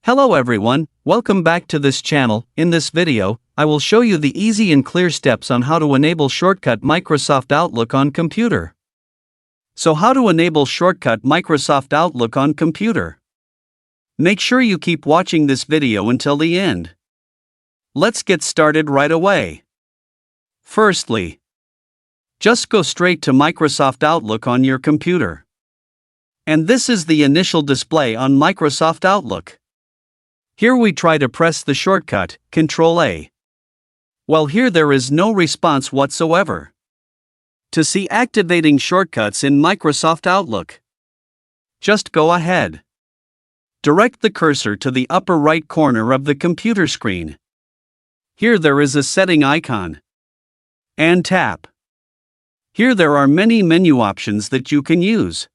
Hello everyone, welcome back to this channel. In this video, I will show you the easy and clear steps on how to enable Shortcut Microsoft Outlook on computer. So how to enable Shortcut Microsoft Outlook on computer? Make sure you keep watching this video until the end. Let's get started right away. Firstly, just go straight to Microsoft Outlook on your computer. And this is the initial display on Microsoft Outlook. Here we try to press the shortcut, Ctrl+A. Well, here there is no response whatsoever. To see activating shortcuts in Microsoft Outlook, just go ahead. Direct the cursor to the upper right corner of the computer screen. Here there is a setting icon. And tap. Here there are many menu options that you can use.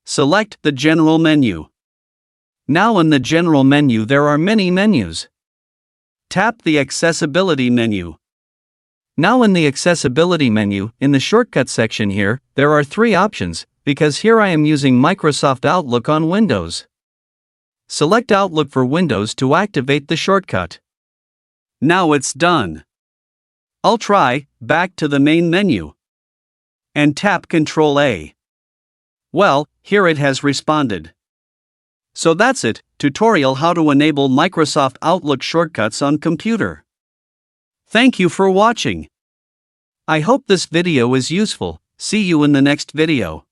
Select the General menu. Now in the General menu there are many menus. Tap the Accessibility menu. Now in the Accessibility menu, in the Shortcut section here, there are three options, because here I am using Microsoft Outlook on Windows. Select Outlook for Windows to activate the shortcut. Now it's done. I'll try, back to the main menu. And tap Ctrl+A. Well, here it has responded. So that's it, tutorial how to enable Microsoft Outlook shortcuts on computer. Thank you for watching. I hope this video is useful. See you in the next video.